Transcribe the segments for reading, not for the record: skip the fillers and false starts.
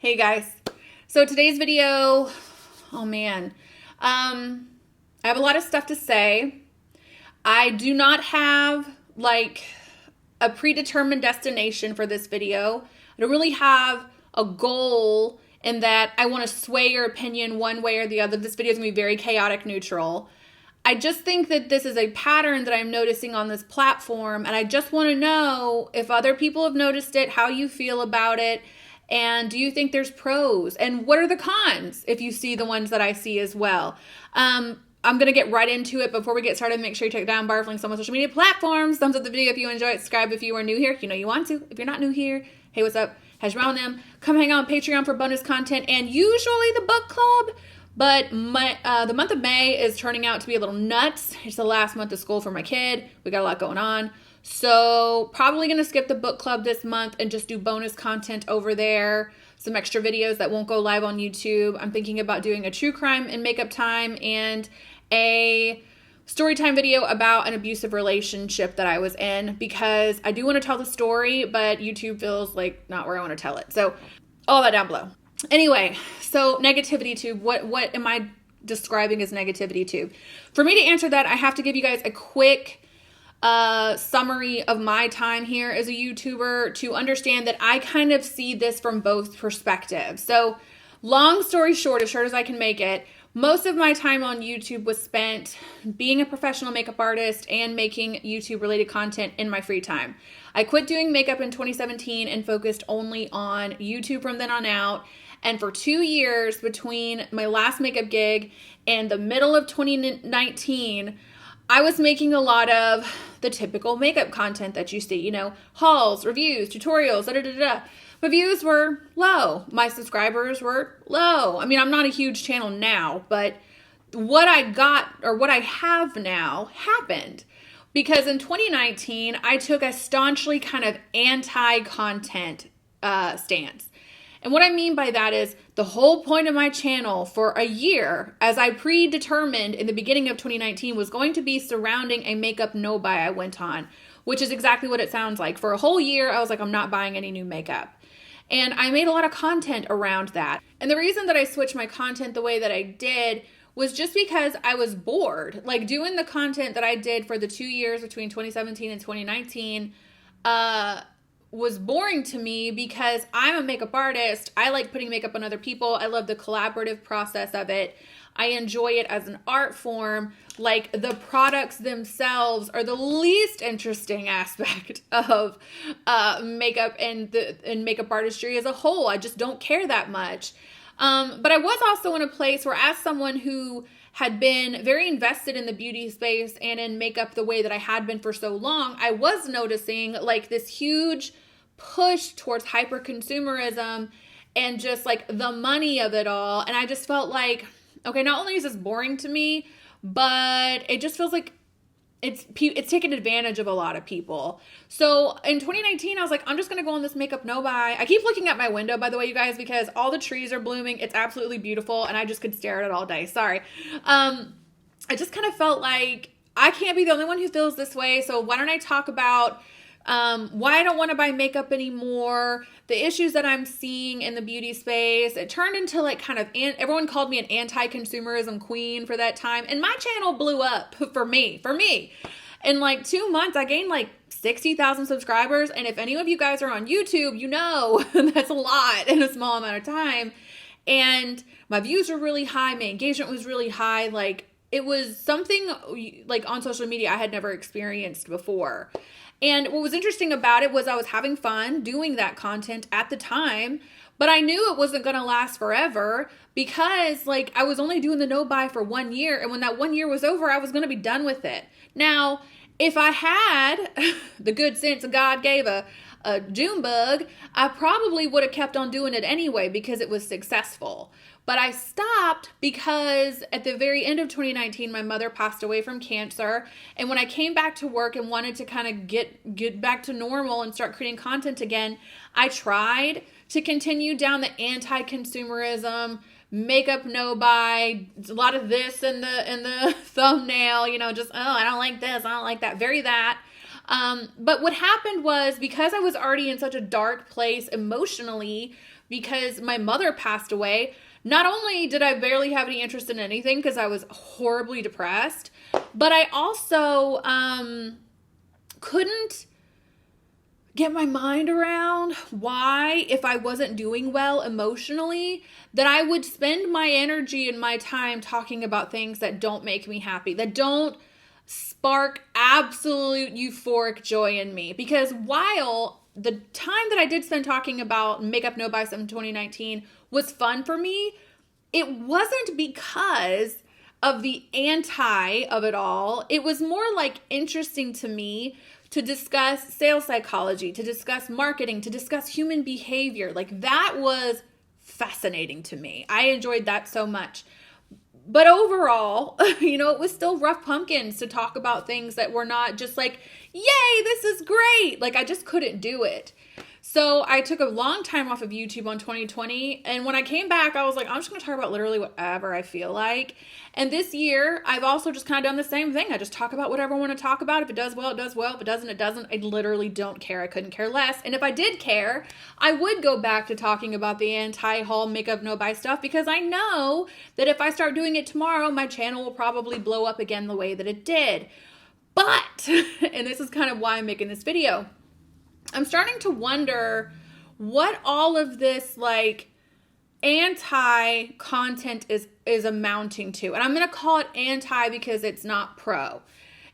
Hey guys. So today's video, oh man, I have a lot of stuff to say. I do not have like a predetermined destination for this video. I don't really have a goal in that I want to sway your opinion one way or the other. This video is going to be very chaotic neutral. I just think that this is a pattern that I'm noticing on this platform, and I just want to know if other people have noticed it, how you feel about it, and do you think there's pros? And what are the cons if you see the ones that I see as well? I'm going to get right into it. Before we get started, make sure you check down bar of links on my social media platforms. Thumbs up the video if you enjoy it. Subscribe if you are new here. You know you want to. If you're not new here, hey, what's up? Hash around them. Come hang out on Patreon for bonus content and usually the book club. But the month of May is turning out to be a little nuts. It's the last month of school for my kid. We got a lot going on. So probably going to skip the book club this month and just do bonus content over there. Some extra videos that won't go live on YouTube. I'm thinking about doing a true crime and makeup time and a story time video about an abusive relationship that I was in, because I do want to tell the story, but YouTube feels like not where I want to tell it. So all that down below. Anyway, so negativity tube. What am I describing as negativity tube? For me to answer that, I have to give you guys a quick summary of my time here as a YouTuber to understand that I kind of see this from both perspectives. So long story short, as short as I can make it, most of my time on YouTube was spent being a professional makeup artist and making YouTube related content in my free time. I quit doing makeup in 2017 and focused only on YouTube from then on out. And for 2 years between my last makeup gig and the middle of 2019, I was making a lot of the typical makeup content that you see, you know, hauls, reviews, tutorials, da-da-da-da. My views were low. My subscribers were low. I mean, I'm not a huge channel now, but what I got or what I have now happened because in 2019, I took a staunchly kind of anti-content stance. And what I mean by that is the whole point of my channel for a year, as I predetermined in the beginning of 2019, was going to be surrounding a makeup no buy I went on, which is exactly what it sounds like. For a whole year, I was like, I'm not buying any new makeup. And I made a lot of content around that. And the reason that I switched my content the way that I did was just because I was bored. Like doing the content that I did for the 2 years between 2017 and 2019, was boring to me because I'm a makeup artist. I like putting makeup on other people. I love the collaborative process of it. I enjoy it as an art form. Like the products themselves are the least interesting aspect of makeup and makeup artistry as a whole. I just don't care that much. But I was also in a place where, as someone who had been very invested in the beauty space and in makeup the way that I had been for so long, I was noticing like this huge push towards hyper consumerism and just like the money of it all. And I just felt like, okay, not only is this boring to me, but it just feels like it's taken advantage of a lot of people. So in 2019, I was like, I'm just going to go on this makeup no buy. I keep looking at my window, by the way, you guys, because all the trees are blooming. It's absolutely beautiful. And I just could stare at it all day. Sorry. I just kind of felt like I can't be the only one who feels this way. So why don't I talk about why I don't want to buy makeup anymore, the issues that I'm seeing in the beauty space. It turned into like kind of, everyone called me an anti-consumerism queen for that time. And my channel blew up for me. In like 2 months, I gained like 60,000 subscribers. And if any of you guys are on YouTube, you know that's a lot in a small amount of time. And my views were really high. My engagement was really high. Like it was something like on social media I had never experienced before. And what was interesting about it was I was having fun doing that content at the time, but I knew it wasn't going to last forever because like I was only doing the no buy for 1 year. And when that 1 year was over, I was going to be done with it. Now, if I had the good sense God gave a June bug, I probably would have kept on doing it anyway because it was successful. But I stopped because at the very end of 2019, my mother passed away from cancer. And when I came back to work and wanted to kind of get back to normal and start creating content again, I tried to continue down the anti-consumerism, makeup no buy, a lot of this in the thumbnail, you know, just, oh, I don't like this, I don't like that, very that. But what happened was, because I was already in such a dark place emotionally, because my mother passed away, not only did I barely have any interest in anything because I was horribly depressed, but I also couldn't get my mind around why, if I wasn't doing well emotionally, that I would spend my energy and my time talking about things that don't make me happy, that don't spark absolute euphoric joy in me. Because while the time that I did spend talking about Makeup No Bias in 2019 was fun for me, it wasn't because of the anti of it all. It was more like interesting to me to discuss sales psychology, to discuss marketing, to discuss human behavior. Like, that was fascinating to me. I enjoyed that so much. But overall, it was still rough pumpkins to talk about things that were not just like, yay, this is great. Like, I just couldn't do it. So I took a long time off of YouTube on 2020. And when I came back, I was like, I'm just going to talk about literally whatever I feel like. And this year, I've also just kind of done the same thing. I just talk about whatever I want to talk about. If it does well, it does well. If it doesn't, it doesn't. I literally don't care. I couldn't care less. And if I did care, I would go back to talking about the anti-haul Makeup No Buy stuff, because I know that if I start doing it tomorrow, my channel will probably blow up again the way that it did. But, and this is kind of why I'm making this video, I'm starting to wonder what all of this like anti-content is amounting to. And I'm going to call it anti because it's not pro.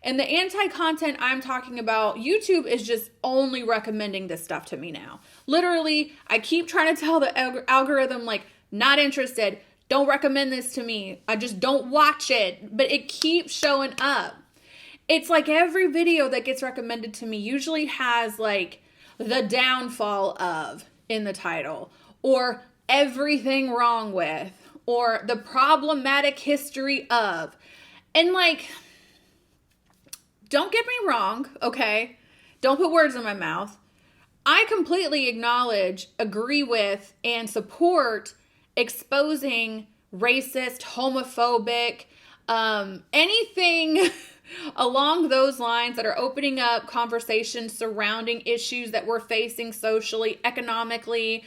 And the anti-content I'm talking about, YouTube is just only recommending this stuff to me now. Literally, I keep trying to tell the algorithm, like, not interested, don't recommend this to me. I just don't watch it, but it keeps showing up. It's like every video that gets recommended to me usually has like the downfall of in the title, or everything wrong with, or the problematic history of. And like, don't get me wrong, okay? Don't put words in my mouth. I completely acknowledge, agree with, and support exposing racist, homophobic, anything along those lines that are opening up conversations surrounding issues that we're facing socially, economically,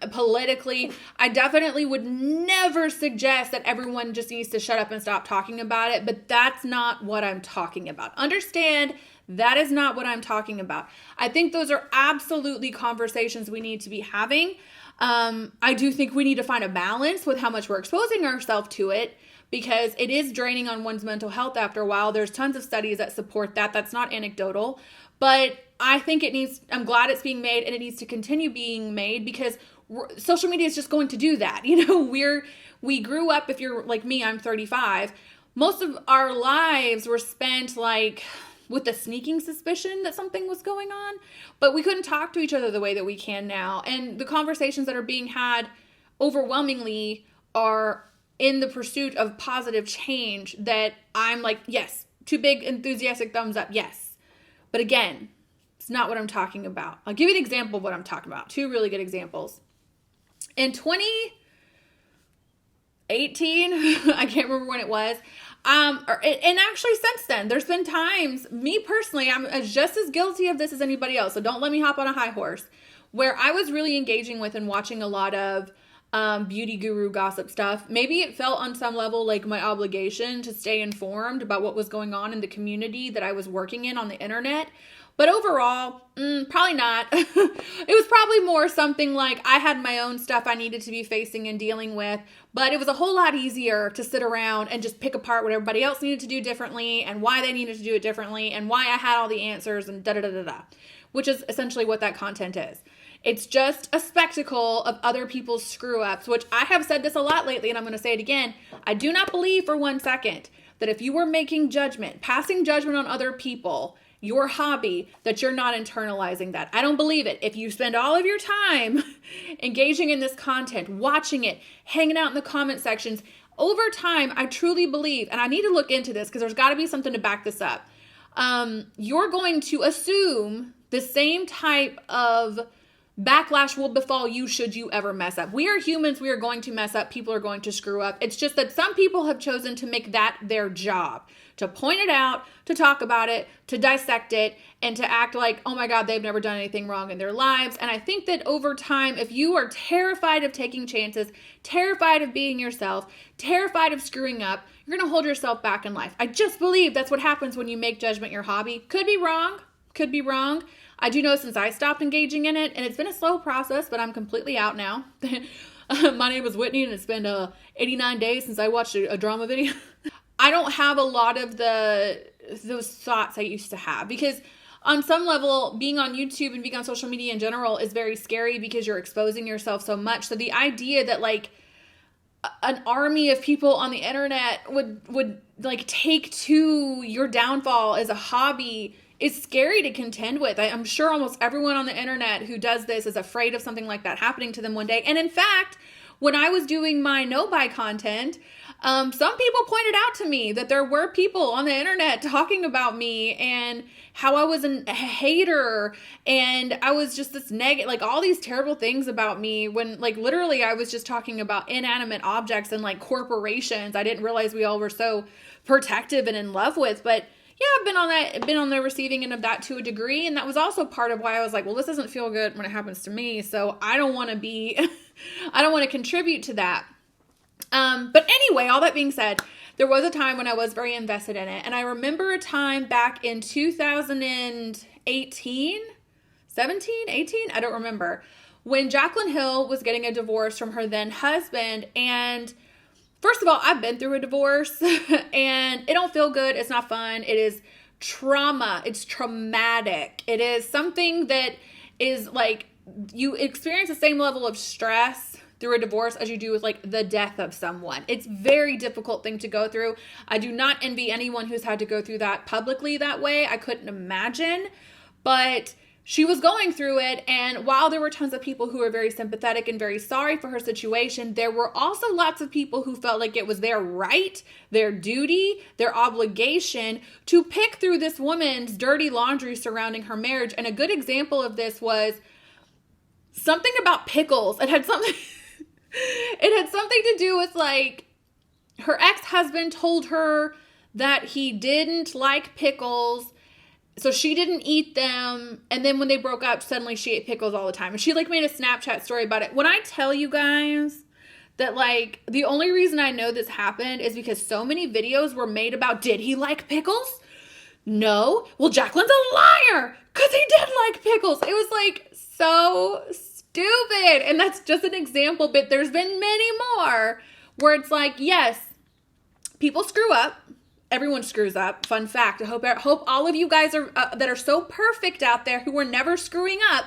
politically. I definitely would never suggest that everyone just needs to shut up and stop talking about it, but that's not what I'm talking about. Understand, that is not what I'm talking about. I think those are absolutely conversations we need to be having. I do think we need to find a balance with how much we're exposing ourselves to it, because it is draining on one's mental health after a while. There's tons of studies that support that. That's not anecdotal. But I think I'm glad it's being made, and it needs to continue being made, because social media is just going to do that. We grew up, if you're like me, I'm 35. Most of our lives were spent like with the sneaking suspicion that something was going on, but we couldn't talk to each other the way that we can now. And the conversations that are being had overwhelmingly are in the pursuit of positive change, that I'm like, yes, two big enthusiastic thumbs up, yes. But again, it's not what I'm talking about. I'll give you an example of what I'm talking about. Two really good examples. In 2018, I can't remember when it was, and actually since then, there's been times, me personally, I'm just as guilty of this as anybody else, so don't let me hop on a high horse, where I was really engaging with and watching a lot of beauty guru gossip stuff. Maybe it felt on some level like my obligation to stay informed about what was going on in the community that I was working in on the internet. But overall, probably not. It was probably more something like I had my own stuff I needed to be facing and dealing with, but it was a whole lot easier to sit around and just pick apart what everybody else needed to do differently and why they needed to do it differently and why I had all the answers and da-da-da-da-da, which is essentially what that content is. It's just a spectacle of other people's screw-ups, which I have said this a lot lately, and I'm going to say it again. I do not believe for 1 second that if you were making judgment, passing judgment on other people, your hobby, that you're not internalizing that. I don't believe it. If you spend all of your time engaging in this content, watching it, hanging out in the comment sections, over time, I truly believe, and I need to look into this because there's got to be something to back this up. You're going to assume the same type of backlash will befall you should you ever mess up. We are humans. We are going to mess up. People are going to screw up. It's just that some people have chosen to make that their job, to point it out, to talk about it, to dissect it, and to act like, oh my God, they've never done anything wrong in their lives. And I think that over time, if you are terrified of taking chances, terrified of being yourself, terrified of screwing up, you're going to hold yourself back in life. I just believe that's what happens when you make judgment your hobby. Could be wrong. Could be wrong. I do know since I stopped engaging in it, and it's been a slow process, but I'm completely out now. My name is Whitney, and it's been 89 days since I watched a drama video. I don't have a lot of those thoughts I used to have, because on some level, being on YouTube and being on social media in general is very scary because you're exposing yourself so much. So the idea that like an army of people on the internet would like take to your downfall as a hobby is scary to contend with. I'm sure almost everyone on the internet who does this is afraid of something like that happening to them one day. And in fact, when I was doing my no-buy content, some people pointed out to me that there were people on the internet talking about me and how I was a hater and I was just this negative, like all these terrible things about me when like literally I was just talking about inanimate objects and like corporations I didn't realize we all were so protective and in love with. But yeah, I've been on the receiving end of that to a degree. And that was also part of why I was like, well, this doesn't feel good when it happens to me. So I don't want to contribute to that. But anyway, all that being said, there was a time when I was very invested in it. And I remember a time back in 2018, 17, 18, I don't remember, when Jaclyn Hill was getting a divorce from her then husband. And first of all, I've been through a divorce and it don't feel good. It's not fun. It is trauma. It's traumatic. It is something that is like you experience the same level of stress through a divorce as you do with like the death of someone. It's a very difficult thing to go through. I do not envy anyone who's had to go through that publicly that way. I couldn't imagine, but she was going through it. And while there were tons of people who were very sympathetic and very sorry for her situation, there were also lots of people who felt like it was their right, their duty, their obligation to pick through this woman's dirty laundry surrounding her marriage. And a good example of this was something about pickles. It had something to do with like her ex-husband told her that he didn't like pickles, so she didn't eat them. And then when they broke up, suddenly she ate pickles all the time. And she like made a Snapchat story about it. When I tell you guys that like the only reason I know this happened is because so many videos were made about, did he like pickles? No. Well, Jaclyn's a liar because he did like pickles. It was like so stupid. And that's just an example, but there's been many more where it's like, yes, people screw up. Everyone screws up. Fun fact. I hope all of you guys are that are so perfect out there who are never screwing up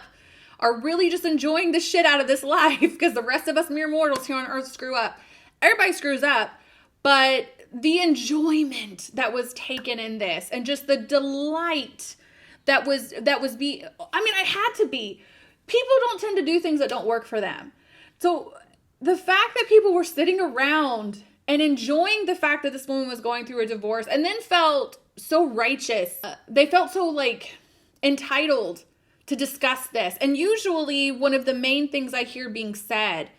are really just enjoying the shit out of this life, because the rest of us mere mortals here on earth screw up. Everybody screws up, but the enjoyment that was taken in this and just the delight that was I had to be. People don't tend to do things that don't work for them. So the fact that people were sitting around and enjoying the fact that this woman was going through a divorce and then felt so righteous. They felt so like entitled to discuss this. And usually one of the main things I hear being said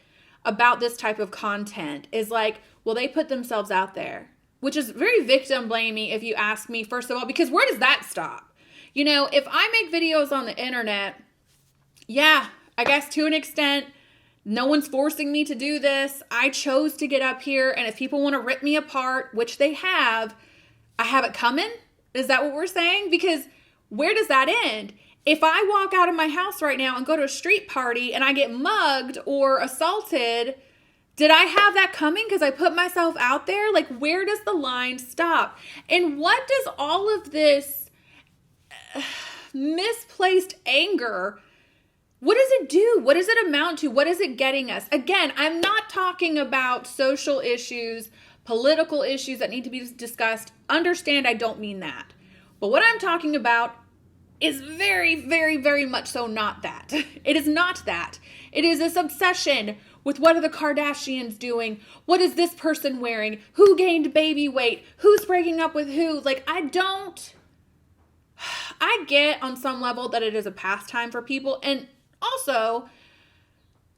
about this type of content is like, well, they put themselves out there, which is very victim blaming if you ask me, first of all, because where does that stop? You know, if I make videos on the internet, yeah, I guess to an extent, no one's forcing me to do this. I chose to get up here. And if people want to rip me apart, which they have, I have it coming. Is that what we're saying? Because where does that end? If I walk out of my house right now and go to a street party and I get mugged or assaulted, did I have that coming because I put myself out there? Like, where does the line stop? And what does all of this misplaced anger, what does it do? What does it amount to? What is it getting us? Again, I'm not talking about social issues, political issues that need to be discussed. Understand, I don't mean that. But what I'm talking about is very, very, very much so not that. It is not that. It is this obsession with what are the Kardashians doing? What is this person wearing? Who gained baby weight? Who's breaking up with who? Like, I get on some level that it is a pastime for people, and Also,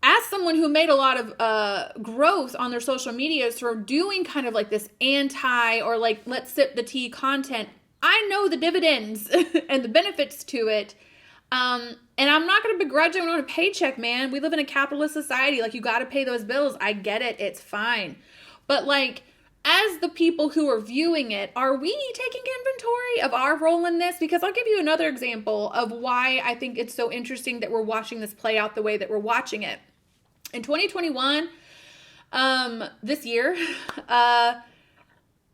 as someone who made a lot of growth on their social media, sort of doing kind of like this anti or like let's sip the tea content, I know the dividends and the benefits to it. And I'm not going to begrudge anyone a paycheck, man. We live in a capitalist society. Like, you got to pay those bills. I get it. It's fine. But like, as the people who are viewing it, are we taking inventory of our role in this? Because I'll give you another example of why I think it's so interesting that we're watching this play out the way that we're watching it. In 2021, this year, I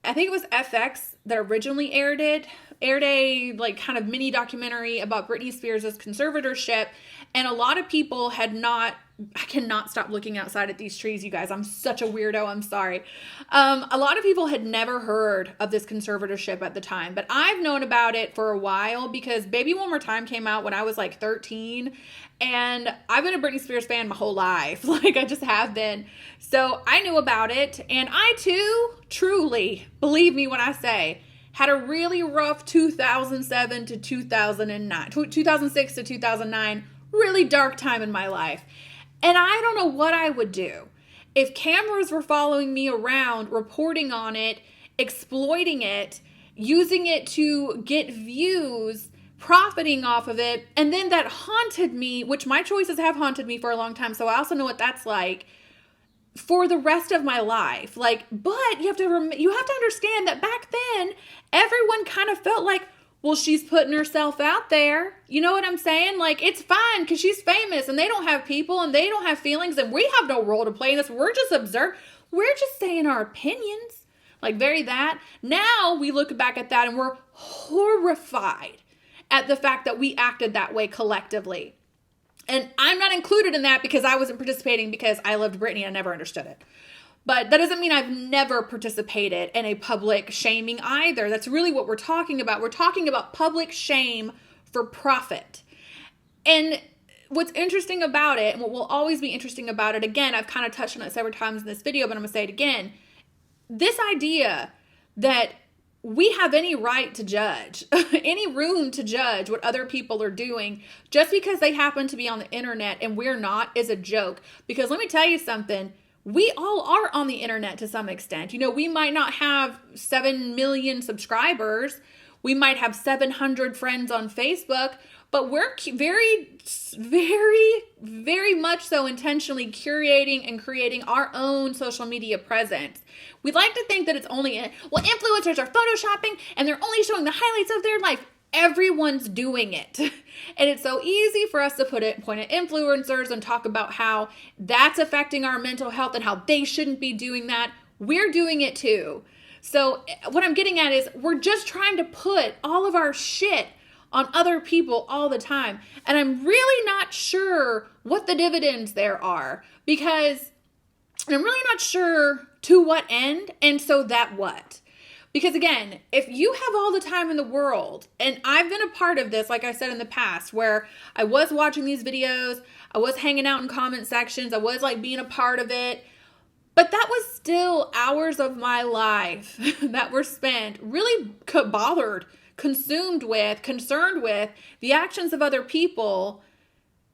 think it was FX that originally aired a like kind of mini documentary about Britney Spears' conservatorship. And a lot of people I cannot stop looking outside at these trees, you guys. I'm such a weirdo. I'm sorry. A lot of people had never heard of this conservatorship at the time, but I've known about it for a while because Baby One More Time came out when I was like 13. And I've been a Britney Spears fan my whole life. Like, I just have been. So I knew about it. And I too, truly, believe me when I say, had a really rough 2007 to 2009, 2006 to 2009, really dark time in my life. And I don't know what I would do if cameras were following me around, reporting on it, exploiting it, using it to get views, profiting off of it, and then that haunted me, which my choices have haunted me for a long time, so I also know what that's like, for the rest of my life. Like, but you have to understand that back then, everyone kind of felt like, well, she's putting herself out there. You know what I'm saying? Like, it's fine because she's famous and they don't have people and they don't have feelings and we have no role to play in this. We're just We're just saying our opinions. Like, very that. Now we look back at that and we're horrified at the fact that we acted that way collectively. And I'm not included in that because I wasn't participating because I loved Britney and I never understood it. But that doesn't mean I've never participated in a public shaming either. That's really what we're talking about. We're talking about public shame for profit. And what's interesting about it, and what will always be interesting about it, again, I've kind of touched on it several times in this video, but I'm going to say it again. This idea that we have any right to judge, any room to judge what other people are doing just because they happen to be on the internet and we're not, is a joke. Because let me tell you something, we all are on the internet to some extent. You know, we might not have 7 million subscribers. We might have 700 friends on Facebook, but we're very, very, very much so intentionally curating and creating our own social media presence. We'd like to think that it's only, influencers are photoshopping and they're only showing the highlights of their life. Everyone's doing it. And it's so easy for us to point at influencers and talk about how that's affecting our mental health and how they shouldn't be doing that. We're doing it too. So what I'm getting at is we're just trying to put all of our shit on other people all the time. And I'm really not sure what the dividends there are, because I'm really not sure to what end, and so that what? Because again, if you have all the time in the world, and I've been a part of this, like I said in the past, where I was watching these videos, I was hanging out in comment sections, I was like being a part of it, but that was still hours of my life that were spent really consumed with, concerned with the actions of other people.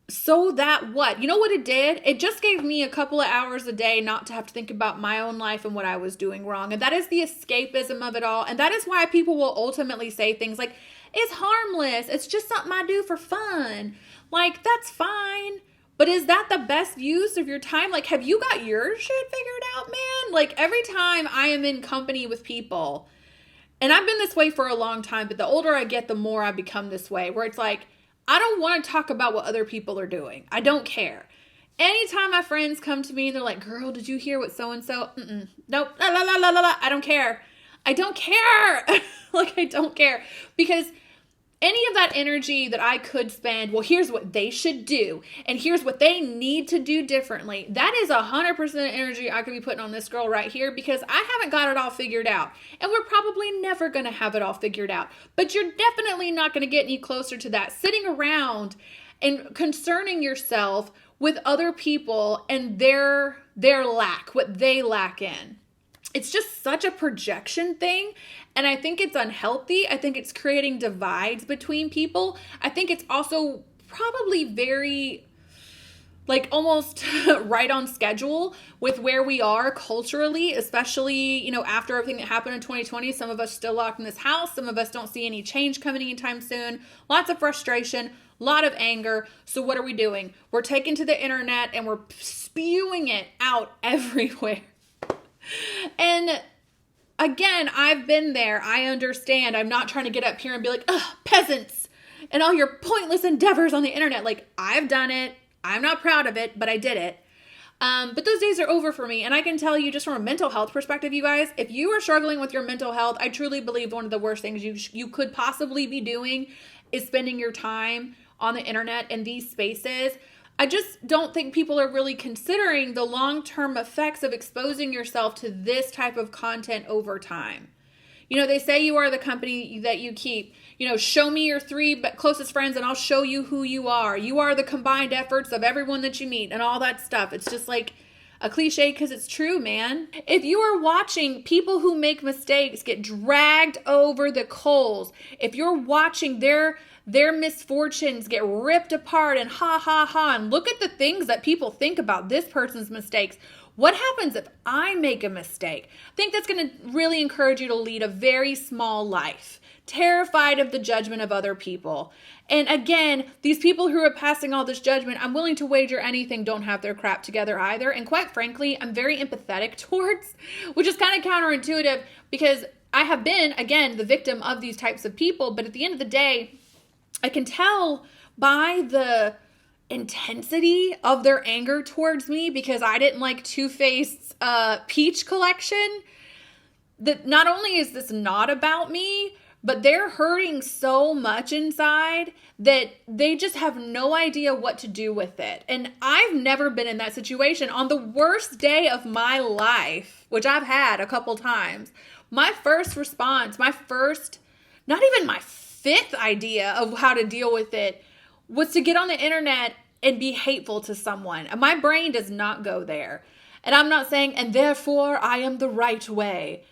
So that what? You know what it did? It just gave me a couple of hours a day not to have to think about my own life and what I was doing wrong. And that is the escapism of it all. And that is why people will ultimately say things like, it's harmless. It's just something I do for fun. Like, that's fine. But is that the best use of your time? Like, have you got your shit figured out, man? Like, every time I am in company with people, and I've been this way for a long time, but the older I get, the more I become this way, where it's like, I don't want to talk about what other people are doing. I don't care. Anytime my friends come to me and they're like, girl, did you hear what so-and-so? Nope. La, la, la, la, la, la. I don't care. I don't care. Like, I don't care. Because any of that energy that I could spend, well, here's what they should do, and here's what they need to do differently, that is 100% energy I could be putting on this girl right here, because I haven't got it all figured out. And we're probably never going to have it all figured out. But you're definitely not going to get any closer to that, sitting around and concerning yourself with other people and their lack, what they lack in. It's just such a projection thing. And I think it's unhealthy. I think it's creating divides between people. I think it's also probably very like almost right on schedule with where we are culturally, especially, you know, after everything that happened in 2020. Some of us still locked in this house. Some of us don't see any change coming anytime soon. Lots of frustration, a lot of anger. So what are we doing? We're taking to the internet and we're spewing it out everywhere. And again, I've been there. I understand. I'm not trying to get up here and be like, ugh, peasants and all your pointless endeavors on the internet. Like, I've done it. I'm not proud of it, but I did it. But those days are over for me. And I can tell you just from a mental health perspective, you guys, if you are struggling with your mental health, I truly believe one of the worst things you could possibly be doing is spending your time on the internet in these spaces. I just don't think people are really considering the long-term effects of exposing yourself to this type of content over time. You know, they say you are the company that you keep. You know, show me your 3 closest friends and I'll show you who you are. You are the combined efforts of everyone that you meet and all that stuff. It's just like a cliche because it's true, man. If you are watching people who make mistakes get dragged over the coals, if you're watching their misfortunes get ripped apart and ha ha ha, and look at the things that people think about this person's mistakes. What happens if I make a mistake? I think that's going to really encourage you to lead a very small life, terrified of the judgment of other people. And again, these people who are passing all this judgment, I'm willing to wager anything, don't have their crap together either. And quite frankly, I'm very empathetic towards, which is kind of counterintuitive because I have been, again, the victim of these types of people. But at the end of the day, I can tell by the intensity of their anger towards me because I didn't like Too Faced's peach collection, that not only is this not about me, but they're hurting so much inside that they just have no idea what to do with it. And I've never been in that situation. On the worst day of my life, which I've had a couple times, my first response, not even my 5th idea of how to deal with it was to get on the internet and be hateful to someone. My brain does not go there. And I'm not saying, and therefore I am the right way.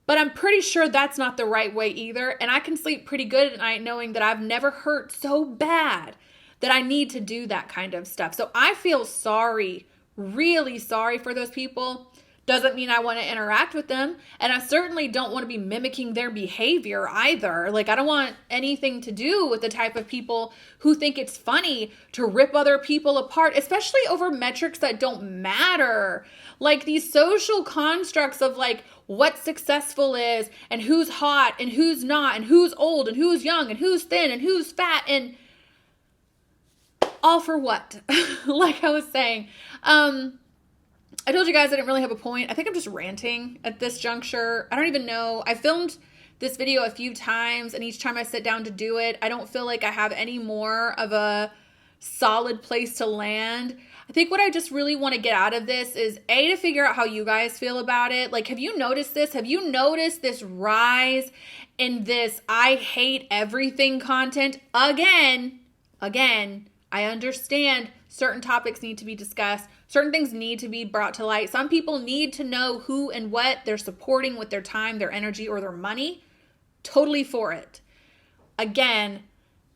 But I'm pretty sure that's not the right way either. And I can sleep pretty good at night knowing that I've never hurt so bad that I need to do that kind of stuff. So I feel sorry, really sorry for those people. Doesn't mean I want to interact with them. And I certainly don't want to be mimicking their behavior either. Like, I don't want anything to do with the type of people who think it's funny to rip other people apart, especially over metrics that don't matter. Like these social constructs of like what successful is and who's hot and who's not and who's old and who's young and who's thin and who's fat, and all for what? Like I was saying, I told you guys I didn't really have a point. I think I'm just ranting at this juncture. I don't even know. I filmed this video a few times, and each time I sit down to do it, I don't feel like I have any more of a solid place to land. I think what I just really want to get out of this is to figure out how you guys feel about it. Like, have you noticed this? Have you noticed this rise in this I hate everything content? Again, I understand certain topics need to be discussed. Certain things need to be brought to light. Some people need to know who and what they're supporting with their time, their energy, or their money. Totally for it. Again,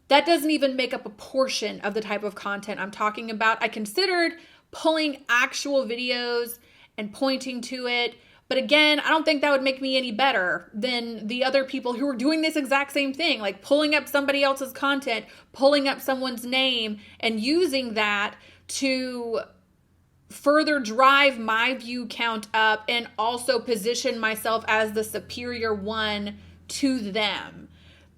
that doesn't even make up a portion of the type of content I'm talking about. I considered pulling actual videos and pointing to it. But again, I don't think that would make me any better than the other people who are doing this exact same thing. Like pulling up somebody else's content, pulling up someone's name, and using that to further drive my view count up and also position myself as the superior one to them.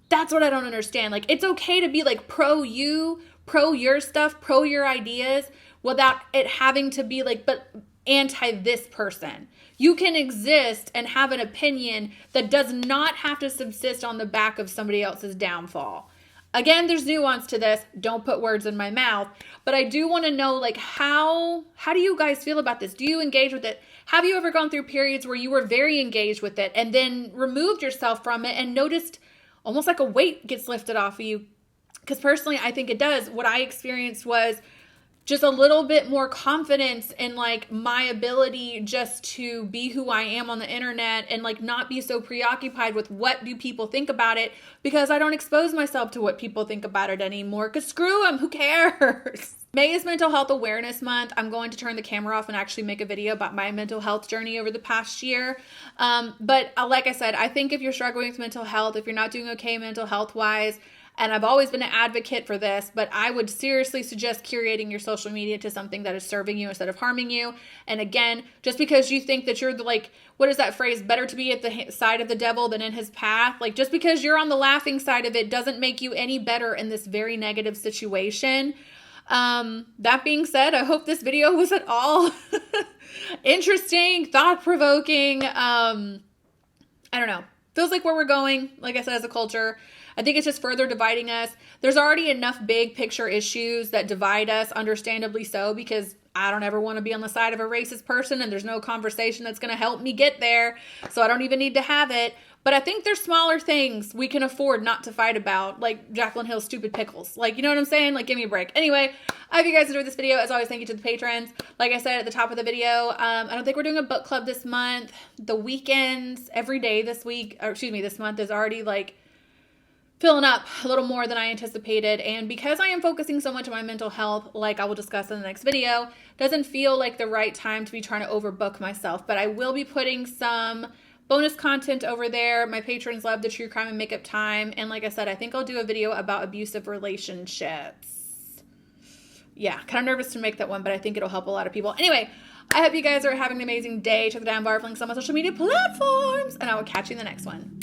That's what I don't understand. Like, it's okay to be like pro you, pro your stuff, pro your ideas without it having to be like, but anti this person. You can exist and have an opinion that does not have to subsist on the back of somebody else's downfall. Again, there's nuance to this. Don't put words in my mouth. But I do want to know, like, how do you guys feel about this? Do you engage with it? Have you ever gone through periods where you were very engaged with it and then removed yourself from it and noticed almost like a weight gets lifted off of you? Because personally, I think it does. What I experienced was just a little bit more confidence in like my ability just to be who I am on the internet and like not be so preoccupied with what do people think about it, because I don't expose myself to what people think about it anymore, because screw them, who cares? May is Mental Health Awareness Month. I'm going to turn the camera off and actually make a video about my mental health journey over the past year. But like I said, I think if you're struggling with mental health, if you're not doing okay mental health wise, and I've always been an advocate for this, but I would seriously suggest curating your social media to something that is serving you instead of harming you. And again, just because you think that you're the, like, what is that phrase? Better to be at the side of the devil than in his path. Like, just because you're on the laughing side of it doesn't make you any better in this very negative situation. That being said, I hope this video was at all interesting, thought-provoking. I don't know. Feels like where we're going, like I said, as a culture. I think it's just further dividing us. There's already enough big picture issues that divide us, understandably so, because I don't ever want to be on the side of a racist person, and there's no conversation that's going to help me get there, so I don't even need to have it. But I think there's smaller things we can afford not to fight about, like Jaclyn Hill's stupid pickles. Like, you know what I'm saying? Like, give me a break. Anyway, I hope you guys enjoyed this video. As always, thank you to the patrons. Like I said at the top of the video, I don't think we're doing a book club this month. The weekends, every day this month is already like filling up a little more than I anticipated. And because I am focusing so much on my mental health, like I will discuss in the next video, doesn't feel like the right time to be trying to overbook myself. But I will be putting some bonus content over there. My patrons love the true crime and makeup time. And like I said, I think I'll do a video about abusive relationships. Yeah, kind of nervous to make that one, but I think it'll help a lot of people. Anyway, I hope you guys are having an amazing day. Check the down bar for links on my social media platforms, and I will catch you in the next one.